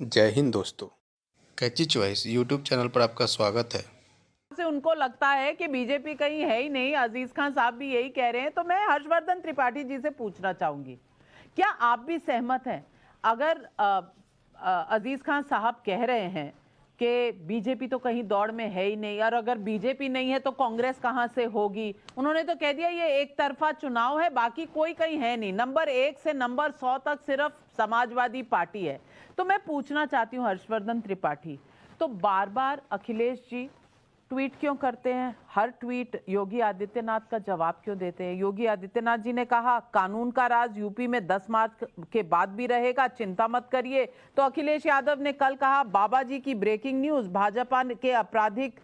जय हिंद दोस्तों। कैची choice YouTube channel पर आपका स्वागत है। से उनको लगता है कि बीजेपी कहीं है ही नहीं, अजीज खान साहब भी यही कह रहे हैं। तो मैं हर्षवर्धन त्रिपाठी जी से पूछना चाहूंगी, क्या आप भी सहमत हैं? अगर अजीज खान साहब कह रहे हैं कि बीजेपी तो कहीं दौड़ में है ही नहीं, और अगर बीजेपी नहीं है तो कांग्रेस कहां से होगी? उन्होंने तो कह दिया ये एक तरफा चुनाव है, बाकी कोई कहीं है नहीं, नंबर 1 से नंबर 100 तक सिर्फ समाजवादी पार्टी है। तो मैं पूछना चाहती हूँ हर्षवर्धन त्रिपाठी, तो बार बार अखिलेश जी ट्वीट क्यों करते हैं? हर ट्वीट योगी आदित्यनाथ का जवाब क्यों देते हैं? योगी आदित्यनाथ जी ने कहा कानून का राज यूपी में 10 मार्च के बाद भी रहेगा, चिंता मत करिए। तो अखिलेश यादव ने कल कहा बाबा जी की ब्रेकिंग न्यूज, भाजपा के आपराधिक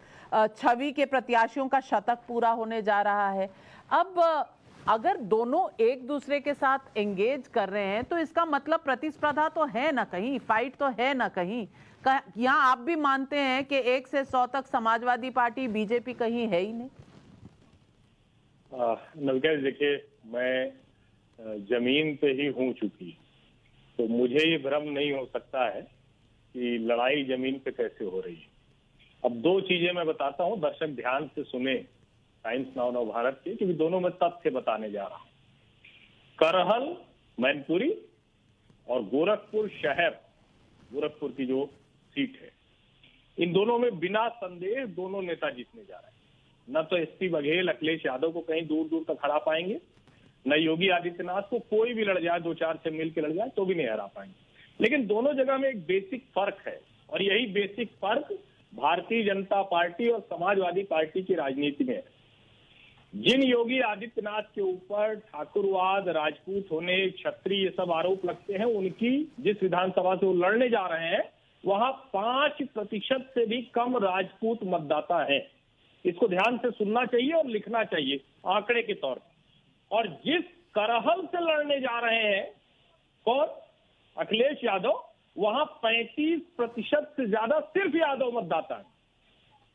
छवि के प्रत्याशियों का शतक पूरा होने जा रहा है। अब अगर दोनों एक दूसरे के साथ एंगेज कर रहे हैं तो इसका मतलब प्रतिस्पर्धा तो है ना कहीं, फाइट तो है ना कहीं। यहाँ आप भी मानते हैं कि 1 से 100 तक समाजवादी पार्टी, बीजेपी कहीं है ही नहीं? नविका, देखिए, मैं जमीन पे ही हूँ चुकी, तो मुझे ये भ्रम नहीं हो सकता है कि लड़ाई जमीन पे कैसे हो रही है। अब दो चीजें मैं बताता हूँ, दर्शक ध्यान से सुने, टाइम्स नाउ नव भारत के, क्योंकि दोनों में तथ्य बताने जा रहा हूँ। करहल, मैनपुरी और गोरखपुर शहर, गोरखपुर की जो सीट है, इन दोनों में बिना संदेह दोनों नेता जीतने जा रहे हैं। न तो एसपी बघेल अखिलेश यादव को कहीं दूर दूर तक हरा पाएंगे, न योगी आदित्यनाथ को, कोई भी लड़ जाए, 2-4 से मिल के लड़ जाए तो भी नहीं हरा पाएंगे। लेकिन दोनों जगह में एक बेसिक फर्क है, और यही बेसिक फर्क भारतीय जनता पार्टी और समाजवादी पार्टी की राजनीति में है। जिन योगी आदित्यनाथ के ऊपर ठाकुरवाद, राजपूत होने, क्षत्रिय, ये सब आरोप लगते हैं, उनकी जिस विधानसभा से वो लड़ने जा रहे हैं वहां 5% से भी कम राजपूत मतदाता है। इसको ध्यान से सुनना चाहिए और लिखना चाहिए आंकड़े के तौर पर। और जिस करहल से लड़ने जा रहे हैं कौन, अखिलेश यादव, वहां 35% से ज्यादा सिर्फ यादव मतदाता है।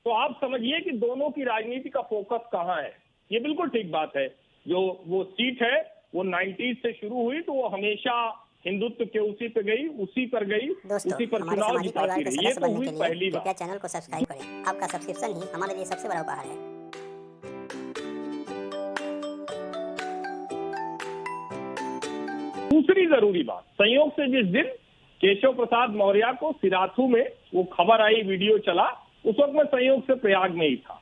तो आप समझिए कि दोनों की राजनीति का फोकस कहां है। ये बिल्कुल ठीक बात है, जो वो सीट है वो 90s से शुरू हुई, तो वो हमेशा हिंदुत्व के उसी पे गई, उसी पर गई, उसी पर चुनाव जिताती रही। ये तो हुई पहली बात। चैनल को सब्सक्राइब करें, आपका सब्सक्रिप्शन ही हमारे लिए सबसे बड़ा उपहार है। दूसरी जरूरी बात, संयोग से जिस दिन केशव प्रसाद मौर्य को सिराथू में वो खबर आई, वीडियो चला, उस वक्त मैं संयोग से प्रयाग में ही था।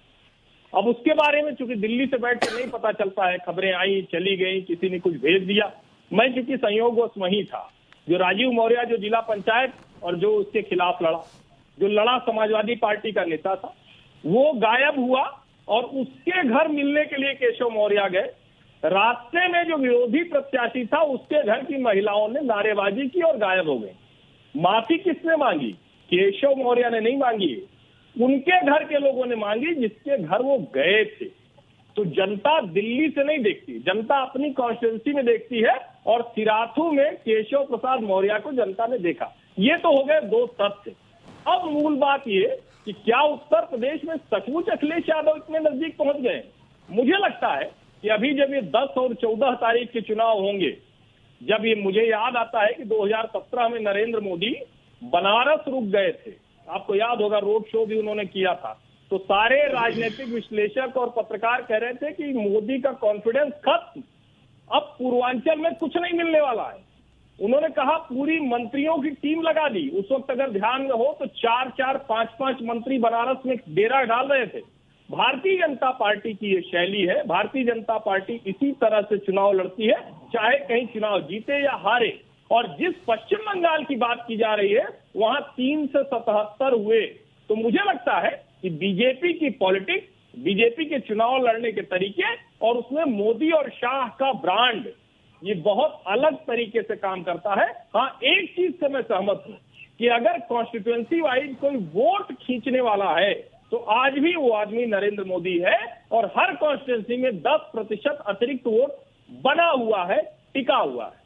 अब उसके बारे में चूंकि दिल्ली से बैठ कर नहीं पता चलता है, खबरें आई चली गई, किसी ने कुछ भेज दिया, मैं चूंकि संयोगवश वहीं था। जो राजीव मौर्य, जो जिला पंचायत और जो उसके खिलाफ लड़ा, जो लड़ा समाजवादी पार्टी का नेता था, वो गायब हुआ, और उसके घर मिलने के लिए केशव मौर्य गए। रास्ते में जो विरोधी प्रत्याशी था उसके घर की महिलाओं ने नारेबाजी की और गायब हो गई। माफी किसने मांगी? केशव मौर्य ने नहीं मांगी, उनके घर के लोगों ने मांगी जिसके घर वो गए थे। तो जनता दिल्ली से नहीं देखती, जनता अपनी कॉन्स्टिट्यूंसी में देखती है, और सिराथू में केशव प्रसाद मौर्य को जनता ने देखा। ये तो हो गए दो तथ्य। अब मूल बात ये कि क्या उत्तर प्रदेश में सचमुच अखिलेश यादव इतने नजदीक पहुंच गए? मुझे लगता है कि अभी जब ये 10 और 14 तारीख के चुनाव होंगे, जब ये, मुझे याद आता है कि 2017 में नरेंद्र मोदी बनारस रुक गए थे, आपको याद होगा, रोड शो भी उन्होंने किया था। तो सारे राजनीतिक विश्लेषक और पत्रकार कह रहे थे कि मोदी का कॉन्फिडेंस खत्म, अब पूर्वांचल में कुछ नहीं मिलने वाला है। उन्होंने कहा पूरी मंत्रियों की टीम लगा दी। उस वक्त अगर ध्यान में हो तो 4-4, 5-5 मंत्री बनारस में डेरा डाल रहे थे। भारतीय जनता पार्टी की ये शैली है, भारतीय जनता पार्टी इसी तरह से चुनाव लड़ती है, चाहे कहीं चुनाव जीते या हारे। और जिस पश्चिम बंगाल की बात की जा रही है वहां 3 से 77 हुए। तो मुझे लगता है कि बीजेपी की पॉलिटिक्स, बीजेपी के चुनाव लड़ने के तरीके, और उसमें मोदी और शाह का ब्रांड, ये बहुत अलग तरीके से काम करता है। हाँ, एक चीज से मैं सहमत हूं कि अगर कॉन्स्टिट्यूएंसी वाइज कोई वोट खींचने वाला है तो आज भी वो आदमी नरेंद्र मोदी है, और हर कॉन्स्टिट्यूएंसी में 10% अतिरिक्त वोट बना हुआ है, टिका हुआ है।